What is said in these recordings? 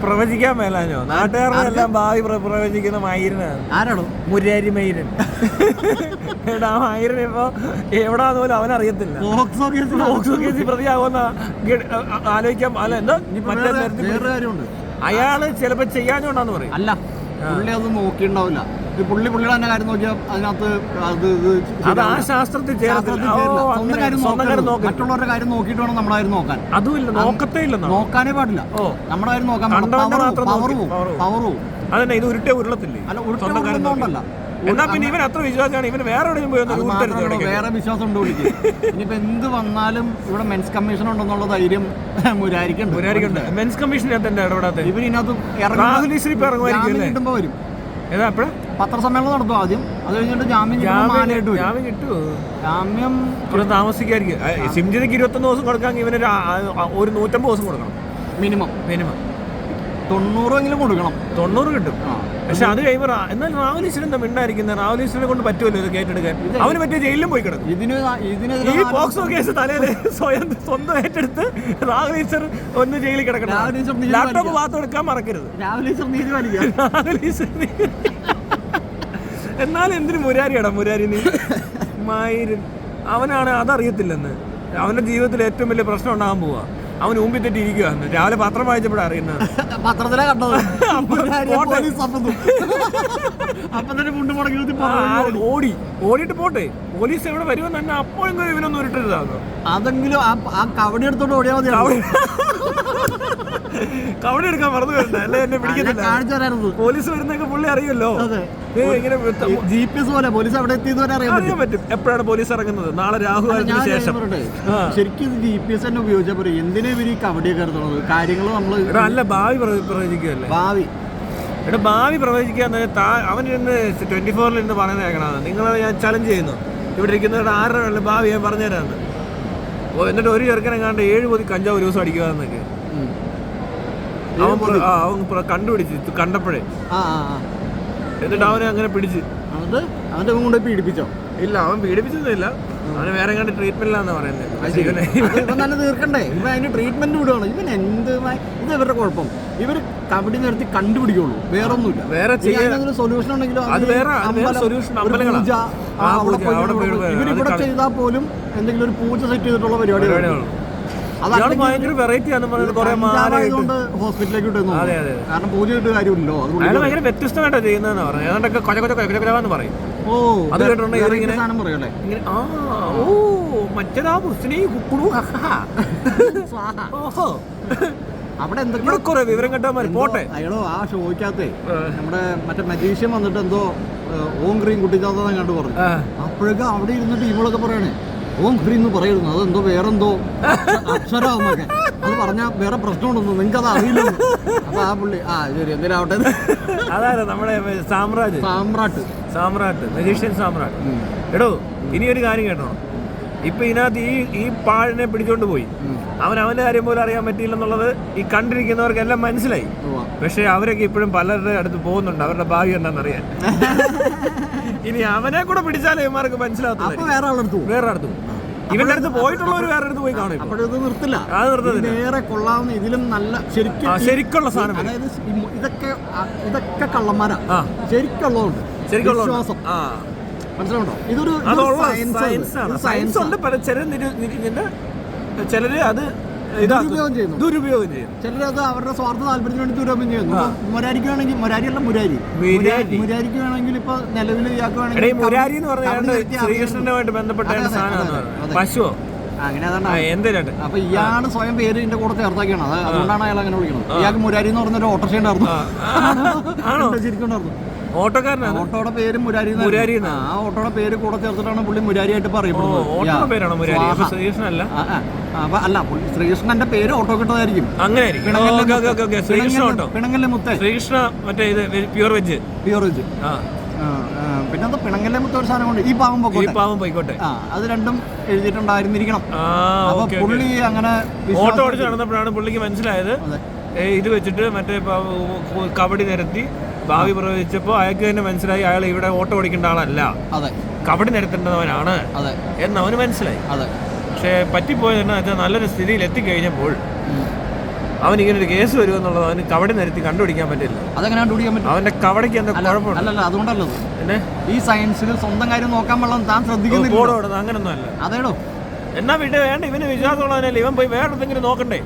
പ്രവചിക്കാൻ മേലാഞ്ഞോ? നാട്ടുകാരുടെ എല്ലാം ഭാവി പ്രവചിക്കുന്ന മയിരനാണ്. ആരാണോ? മുരാരി മയിരൻ. ആ മയിരൻ ഇപ്പൊ എവിടാന്ന് പോലും അവനറിയത്തില്ല. പ്രതിയാകുന്ന ആലോചിക്കാൻ അല്ല എന്താ അയാള് ചിലപ്പോ ചെയ്യാഞ്ഞോണ്ടാന്ന് പറയും. അല്ല, പുള്ളി അത് നോക്കിണ്ടാവില്ല. പുള്ളിയുടെ തന്നെ കാര്യം നോക്കിയാൽ അതിനകത്ത് അത് ആ ശാസ്ത്രത്തിൽ മറ്റുള്ളവരുടെ കാര്യം നോക്കിയിട്ട് വേണം നമ്മുടെ കാര്യം നോക്കാൻ. അതുമില്ല, നോക്കത്തേ ഇല്ല, നോക്കാനേ പാടില്ല. നമ്മുടെ കാര്യം നോക്കാൻ പവർ പോവും. അതന്നെ, ഇത് ഉരുളത്തില്ലേ? അല്ല, ഉരുട്ടുകൊണ്ടല്ല. എന്നാ പിന്നെ ഇവൻ അത്ര വിശ്വാസമാണ്. ഇവന് വേറെ എവിടെയും പോയി വേറെ വിശ്വാസം ഉണ്ട് പുള്ളിക്ക്. ഇനിയിപ്പോ എന്ത് വന്നാലും ഇവിടെ മെൻസ് കമ്മീഷൻ ഉണ്ടെന്നുള്ള ധൈര്യം മുരാരിക്കുണ്ട്. മെൻസ് കമ്മീഷനകത്ത് എന്താ ഇടപെടാത്ത? ഇവന് ഇതിനകത്ത് കിട്ടുമ്പോ വരും. പത്രസമ്മേളനം നടത്തും ആദ്യം, അത് കഴിഞ്ഞിട്ട് ജാമ്യം കിട്ടുമോ? ജാമ്യം താമസിക്കായിരിക്കും. സിംജിതയ്ക്ക് 21 ദിവസം കൊടുക്കാമെങ്കിൽ ഇവന് ഒരു 150 ദിവസം കൊടുക്കണം മിനിമം. 90 കൊടുക്കണം. 90 കിട്ടും. പക്ഷെ അത് കഴിയുമ്പോൾ എന്നാൽ രാഹുൽ ഈശ്വരൻ എന്താ മിണ്ടായിരിക്കുന്നത്? രാഹുൽ ഈശ്വരനെ കൊണ്ട് പറ്റുമല്ലോ ഇത് കേട്ടെടുക്കാൻ. അവന് പറ്റിയ ജയിലിലും പോയി കിടക്കും. ഈ പോക്സോ കേസ് തലയില് സ്വന്തം ഏറ്റെടുത്ത് രാഹുൽ ഈശ്വർ ഒന്ന് ജയിലിൽ കിടക്കണം. ലാപ്ടോപ്പ് ഭാഗത്ത് എടുക്കാൻ മറക്കരുത്. രാഹുൽ ഈശ്വർ. എന്നാലും എന്തിനു മുരാരിയാടാ മുരാരി? നീ മയിരൻ അവനാണ്, അതറിയത്തില്ലെന്ന്. അവന്റെ ജീവിതത്തിൽ ഏറ്റവും വലിയ പ്രശ്നം ഉണ്ടാകാൻ പോവാ. അവൻ മുമ്പിൽ തെറ്റി ഇരിക്കുകയാണ്. രാവിലെ പത്രം വായിച്ചപ്പോഴാണ് അറിയുന്നത്. പത്രത്തിലാ കണ്ടത്. ഓടിയിട്ട് പോട്ടെ, പോലീസ് എവിടെ വരുമെന്ന് തന്നെ അപ്പോഴെങ്കിലും ഇവനൊന്നും ഉരുട്ടരുതാണോ? അതെങ്കിലും ആ കവടി എടുത്തോണ്ട് ഓടിയാൽ മതി. കവടി എടുക്കാൻ മറന്നു വരണ്ട, അല്ലെ എന്നെ പിടിക്കത്തില്ല. പോലീസ് വരുന്നൊക്കെ പുള്ളി അറിയുമല്ലോ. GPS പോലെ പോലീസ് അവിടെ എത്തിയെന്ന് അറിയാൻ പറ്റും എപ്പോഴാണ് പോലീസ് ഇറങ്ങുന്നത്. നാളെ രാഹുലിന് ശേഷം. ശരിക്കും GPS തന്നെ ഉപയോഗിച്ചാൽ പോലും എന്തിനാ ഇവര് കവടിയൊക്കെ എടുത്തോളൂ? കാര്യങ്ങൾ നമ്മള് അല്ല ഭാവി പ്രവചിക്കുകയല്ലേ. ഭാവി പ്രവചിക്കാന്ന് അവനിരുന്ന് 24-ൽ ഇരുന്ന് പറയുന്നത് കേൾക്കണത്. നിങ്ങളെ ഞാൻ ചലഞ്ച് ചെയ്യുന്നു, ഇവിടെ ഇരിക്കുന്നവരുടെ ആരുടെ വേണം ഭാവി ഞാൻ പറഞ്ഞുതരാന്ന്. എന്നിട്ട് ഒരു ചെറുക്കനെങ്ങാണ്ട് 7 പൊതി കഞ്ചാവ് ഒരു ദിവസം അടിക്കുകയെന്നൊക്കെ അവൻ കണ്ടുപിടിച്ച് കണ്ടപ്പോഴേ. എന്നിട്ട് അവനെ അങ്ങനെ പിടിച്ച് അവന്റെ കൊണ്ട് പീഡിപ്പിച്ചോ? ഇല്ല, അവൻ പീഡിപ്പിച്ചൊന്നുമില്ല. അവന് വേറെ കണ്ട് ട്രീറ്റ്മെന്റിലാന്ന് പറയുന്നത്. നല്ല തീർക്കണ്ടേ? ഇവൻ അതിന് ട്രീറ്റ്മെന്റ് വിടുകയാണ്. ഇവൻ ഇത് ഇവരുടെ കുഴപ്പം. ഇവര് കബഡി നിർത്തി കണ്ടുപിടിക്കുള്ളൂ, വേറെ ഒന്നുമില്ല. വേറെ സൊല്യൂഷൻ ഉണ്ടെങ്കിലും ഇവരിവിടെ ചെയ്താൽ പോലും എന്തെങ്കിലും ഒരു പൂജ സെറ്റ് ചെയ്തിട്ടുള്ള പരിപാടികളാണ്. ഭയങ്കര വെറൈറ്റി ആണ് ഹോസ്പിറ്റലിലേക്ക് വിട്ടുന്നു. കാരണം പൂജ ഇട്ട് കാര്യമില്ലല്ലോ. ഭയങ്കര വ്യത്യസ്തമായിട്ടാണ് ചെയ്യുന്നതെന്ന് പറഞ്ഞു. ഏതാണ്ടൊക്കെ കൊലകൊലന്ന് പറയും. അത് കേട്ടിട്ടുണ്ടെങ്കിൽ സാധനം പറയല്ലേ? മറ്റേതാ അവിടെ എന്തൊക്കെയോ കുറെ വിവരം കേട്ടാൽ പോട്ടെ. അയാളോ ആ ഷോയ്ക്കകത്തേ നമ്മുടെ മറ്റേ മജീഷ്യൻ വന്നിട്ട് എന്തോ ഓം ക്രീം കുട്ടിച്ചാത്ത കണ്ടു പറഞ്ഞു. അപ്പോഴൊക്കെ അവിടെ ഇരുന്നിട്ട് ഇവളൊക്കെ പറയണേ ഓം ക്രീം എന്ന് പറയുന്നു. അതെന്തോ വേറെന്തോ അക്ഷരമാവുന്നൊക്കെ. അത് പറഞ്ഞാൽ വേറെ പ്രശ്നമുണ്ടെന്നു, നിങ്ങൾക്ക് അത് അറിയില്ല. അപ്പൊ ആ പുള്ളി ശരി എന്തിനാവട്ടെ. അതായത് നമ്മുടെ സാമ്രാട്ട് മജീഷ്യൻ സാമ്രാട്ട്. എടോ, ഇനി ഒരു കാര്യം കേട്ടോ. ഇപ്പൊ ഇതിനകത്ത് ഈ പാഴിനെ പിടിച്ചോണ്ട് പോയി. അവന്റെ കാര്യം പോലും അറിയാൻ പറ്റിയില്ലെന്നുള്ളത് ഈ കണ്ടിരിക്കുന്നവർക്കെല്ലാം മനസ്സിലായി. പക്ഷെ അവരൊക്കെ ഇപ്പോഴും പലരുടെ അടുത്ത് പോകുന്നുണ്ട് അവരുടെ ഭാവി എന്താണെന്നറിയാൻ. ഇനി അവനെ കൂടെ പിടിച്ചാലേ ഇവന്മാർക്ക് മനസ്സിലാകത്തില്ല. വേറെ അടുത്ത് ഇവന്റെ അടുത്ത് പോയിട്ടുള്ളവർ വേറെ അടുത്ത് പോയി കാണും. അപ്പോഴത് നിർത്തില്ല. അത് നിർത്തത്തില്ല. നേരെ കൊള്ളാവുന്ന ഇതിലും നല്ല ശരിക്കുള്ള സാധനം. അതായത് ഇതൊക്കെ കള്ളന്മാരാ. ശരിക്കുള്ളതുണ്ട്, വിശ്വാസം. മനസ്സിലുണ്ടോ? ഇതൊരു സയൻസ് ഉണ്ട്. ചിലര് അത് ദുരുപയോഗം ചെയ്യുന്നു. ചിലരത് അവരുടെ സ്വാർത്ഥ താല്പര്യത്തിന് വേണ്ടി ദുരുപയോഗം ചെയ്യുന്നു. മുരാരിക്ക് വേണമെങ്കിൽ മുരാരിക്ക് വേണമെങ്കിൽ ഇപ്പൊ നിലവിൽ മുരാരി എന്ന് പറഞ്ഞാൽ ശ്രീകൃഷ്ണനുമായിട്ട് ബന്ധപ്പെട്ട പശുവോ അങ്ങനെ അതാണ്. അപ്പൊ ഇയാള് സ്വയം പേര് ഇതിന്റെ കൂടെ ചേർത്താക്കിയാണ്. അതുകൊണ്ടാണ് അയാൾ അങ്ങനെ വിളിക്കുന്നത്. ഇയാൾക്ക് മുരാരി എന്ന് പറഞ്ഞൊരു ഓട്ടോറിക്ഷ ഉണ്ടായിരുന്നു. ശരിക്കും ഉണ്ടായിരുന്നു. ഓട്ടോക്കാരനാണ്. ഓട്ടോയുടെ പേര് മുരാരി. ആ ഓട്ടോയുടെ പേര് കൂടെ ചേർത്തിട്ടാണ് പുള്ളി മുരാരിയായിട്ട് പറയപ്പെടുന്നത്. അല്ല, ശ്രീകൃഷ്ണന്റെ പേര് ഓട്ടോ കിട്ടതായിരിക്കും. പിണങ്ങല്ലേ മുത്തേ. ശ്രീകൃഷ്ണ മറ്റേ പ്യൂർ വെജ്. പിന്നെ അത് പിണങ്ങല്ലേ മുത്ത ഒരു സാധനം കൊണ്ട് ഈ പാവം പോയിക്കോട്ടെ. അത് രണ്ടും എഴുതിയിട്ടുണ്ടായിരുന്നിരിക്കണം. അപ്പൊ പുള്ളി അങ്ങനെ ഓട്ടോ ഓടിച്ച് നടന്നപ്പോഴാണ് പുള്ളിക്ക് മനസ്സിലായത് ഇത് വെച്ചിട്ട് മറ്റേ കബഡി നിരത്തി ഭാവി പ്രവചിച്ചപ്പോൾ അയാൾക്ക് തന്നെ മനസ്സിലായി അയാൾ ഇവിടെ ഓട്ടോ ഓടിക്കേണ്ട ആളല്ല, കബഡി നിരത്തേണ്ടവനാണ് എന്നവന് മനസ്സിലായി. പക്ഷെ പറ്റിപ്പോയത് എന്നാ വെച്ചാൽ നല്ലൊരു സ്ഥിതിയിൽ എത്തിക്കഴിഞ്ഞപ്പോൾ അവൻ ഇങ്ങനെ ഒരു കേസ് വരുമെന്നുള്ളത് അവന് കവടി നിരത്തി കണ്ടുപിടിക്കാൻ പറ്റില്ല. അതെങ്ങനെ കണ്ടുപിടിക്കാൻ പറ്റും? അവന്റെ കവടയ്ക്ക് എന്താ കുഴപ്പമുണ്ട്? അല്ലല്ല, അതുകൊണ്ടല്ലത്. പിന്നെ ഈ സയൻസിൽ സ്വന്തം കാര്യം നോക്കാൻ വെള്ളം താൻ ശ്രദ്ധിക്കുന്നില്ല. അങ്ങനൊന്നും അല്ല. അതേടോ, എന്നാ പിന്നെ വേണ്ട, ഇവന് വിശ്വാസമുള്ളവനല്ലേ, ഇവൻ പോയി വേറെ എന്തെങ്കിലും നോക്കണ്ടേ?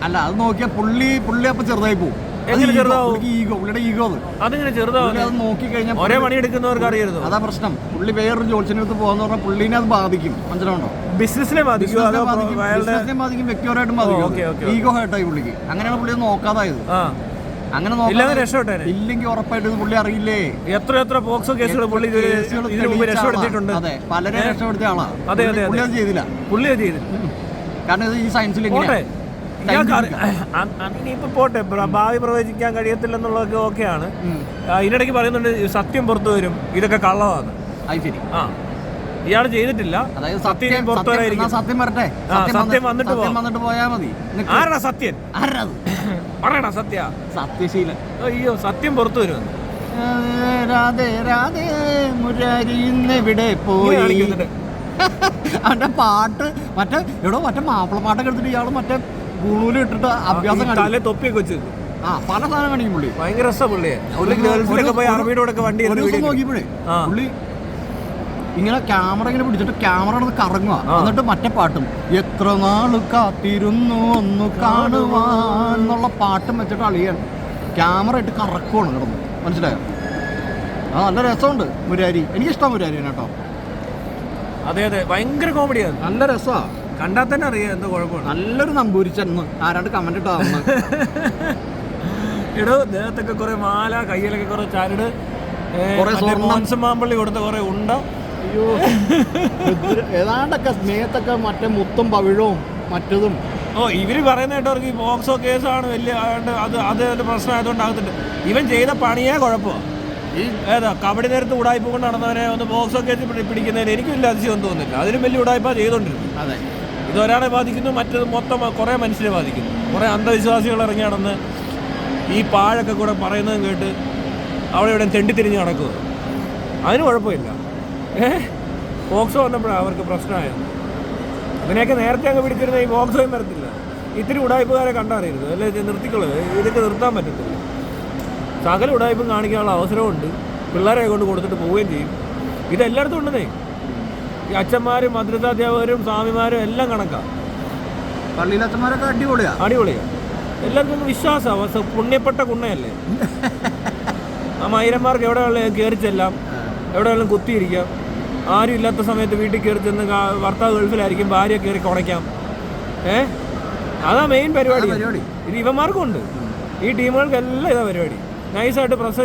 അല്ല, അത് നോക്കിയാൽ പുള്ളി അപ്പൊ ചെറുതായി പോകും. എങ്ങനെ ചെറുതാവും? പുള്ളിയുടെ ഈഗോ അതിങ്ങനെ ചെറുതാവും. അത് നോക്കി കഴിഞ്ഞാൽ ഒരേ പണി എടുക്കുന്നവർക്ക് അറിയരുത്. അതാ പ്രശ്നം. പുള്ളി വേറൊരു ജോത്സ്യന്റെ അടുത്ത് പോകാന്ന് പറഞ്ഞാൽ പുള്ളിനെ അത് ബാധിക്കും. മനസ്സിലാവുണ്ടോ? ബിസിനസിനെ ബാധിക്കും, ബാധിക്കും, വ്യക്തിപരമായിട്ടും ബാധിക്കും. ഈഗോ ഹേർട്ടായി പുള്ളിക്ക്. അങ്ങനെയാണ് പുള്ളി നോക്കാതായത്. അങ്ങനെ ഇല്ലെങ്കിൽ ഉറപ്പായിട്ട് പുള്ളി അറിയില്ലേ എത്ര പോക്സോ കേസുകൾ പുള്ളി രക്ഷപ്പെടുത്തിയിട്ടുണ്ട്. അതെ, പലരെ രക്ഷപ്പെടുത്തിയ ആളാ. പുള്ളി അത് ചെയ്തില്ല. കാരണം ഇത് ഈ സയൻസിൽ ഇനിയിപ്പോ പോട്ടെ, ഭാവി പ്രവചിക്കാൻ കഴിയത്തില്ലെന്നുള്ളതൊക്കെ ഓക്കെയാണ്. ഇതിനിടയ്ക്ക് പറയുന്നുണ്ട് സത്യം പുറത്തു വരും, ഇതൊക്കെ കള്ളമാണ്. ആ, ഇയാൾ ചെയ്തിട്ടില്ല. അതായത് സത്യം പുറത്തു വരായിരിക്കും. സത്യം വരട്ടെ, സത്യം വന്നിട്ട് പോയാൽ മതി. ആരാ സത്യൻ? പറയണ സത്യ, സത്യശീലൻ. അയ്യോ, സത്യം പുറത്തു വരും. രാധേ രാധേ മുരാരി ഇന്നെവിടെ പോയി. അവന്റെ പാട്ട് മറ്റേ മാപ്പിള പാട്ടൊക്കെ എടുത്തിട്ട് ഇയാള് മറ്റേ ഗുണൂല് ഇട്ടിട്ട് അഭ്യാസം തല തൊപ്പിയൊക്കെ വെച്ച് പല സാധനം കാണിക്കും പുള്ളി. ഭയങ്കര രസം പുള്ളിയെ. നോക്കിയപ്പോഴേ പുള്ളി ഇങ്ങനെ ക്യാമറ ഇങ്ങനെ പിടിച്ചിട്ട് ക്യാമറ കറങ്ങുക. എന്നിട്ട് മറ്റേ പാട്ടും എത്ര നാള് കാത്തിരുന്നു ഒന്ന് കാണുവാന്നുള്ള പാട്ടും വെച്ചിട്ട് അളിയാൻ ക്യാമറ ഇട്ട് കറക്കുവാണ് കിടന്നു. മനസ്സിലായോ? നല്ല രസമുണ്ട് മുരാരി. എനിക്കിഷ്ടം മുരാരി കേട്ടോ. അതെ, ഭയങ്കര കോമഡിയാണ്. നല്ല രസമാ, കണ്ടാൽ തന്നെ അറിയാം എന്താ കുഴപ്പമാണ്. നല്ലൊരു നമ്പൂരിച്ചെന്ന് ആരാണ്ട് കമന്റ് ഇട്ടാന്ന്. എടോ, ദേഹത്തൊക്കെ കുറെ മാല, കയ്യിലൊക്കെ കുറെ ചരട്, മാമ്പള്ളി കൊടുത്ത കുറെ ഉണ്ട. അയ്യോ, ഏതാണ്ടൊക്കെ സ്നേഹത്തൊക്കെ മറ്റേ മുത്തും പവിഴവും മറ്റതും. ഇവര് പറയുന്ന കേട്ടവർക്ക് ഈ പോക്സോ കേസാണ് വലിയ അത് പ്രശ്നമായതുകൊണ്ട് ആകത്തില്ല. ഇവൻ ചെയ്ത പണിയേ കുഴപ്പമാണ്. ഏതാ കബഡി നേരത്ത് ഉടായ്പ കൊണ്ട് നടന്നവനെ ഒന്ന് ബോക്സോ കേസ് പിടിക്കുന്നതിന് എനിക്കും വലിയ അതിശയം തോന്നുന്നില്ല. അതിലും വലിയ ഉടായ്പ ചെയ്തോണ്ടിരുന്നു. അതെ, ഇതൊരാളെ ബാധിക്കുന്നു, മറ്റത് മൊത്തം കുറേ മനുഷ്യരെ ബാധിക്കുന്നു. കുറേ അന്ധവിശ്വാസികൾ ഇറങ്ങി നടന്ന് ഈ പാഴൊക്കെ കൂടെ പറയുന്നതും കേട്ട് അവിടെ ഇവിടെ തെണ്ടിത്തിരിഞ്ഞ് നടക്കുക. അതിന് കുഴപ്പമില്ല. ബോക്സോ വന്നപ്പോഴാണ് അവർക്ക് പ്രശ്നമായത്. അങ്ങനെയൊക്കെ നേരത്തെ അങ്ങ് പിടിച്ചിരുന്ന ഈ ബോക്സോയും വരത്തില്ല. ഇത്തിരി ഉടായ്പുകാരെ കണ്ടറിയരുത്, അല്ലെ നിർത്തിക്കള്. ഇതൊക്കെ നിർത്താൻ പറ്റത്തില്ല. സകല ഉടായ്പും കാണിക്കാനുള്ള അവസരമുണ്ട്. പിള്ളേരെ കൊണ്ട് കൊടുത്തിട്ട് പോവുകയും ചെയ്യും. ഇതെല്ലായിടത്തും ഉണ്ടെന്നേ. ഈ അച്ഛന്മാരും മദ്രസാധ്യാപകരും സ്വാമിമാരും എല്ലാം കണക്കാണ്. പള്ളിയിലച്ഛന്മാരൊക്കെ അടിപൊളിയാണ്. എല്ലാവർക്കും വിശ്വാസമാണ്. പുണ്യപ്പെട്ട കുണ്ണയല്ലേ. ആ മൈരന്മാർക്ക് എവിടെ കയറി ചെല്ലാം, എവിടെയെല്ലാം കുത്തിയിരിക്കാം. ആരും ഇല്ലാത്ത സമയത്ത് വീട്ടിൽ കയറി ചെന്ന് ഭർത്താവ് ഗൾഫിലായിരിക്കും, ഭാര്യ കയറി കുണയ്ക്കാം. അതാ മെയിൻ പരിപാടി. ഇത് ഇവന്മാർക്കും ഉണ്ട്. ഈ ടീമുകൾക്കെല്ലാം ഇതാ പരിപാടി. നൈസായിട്ട്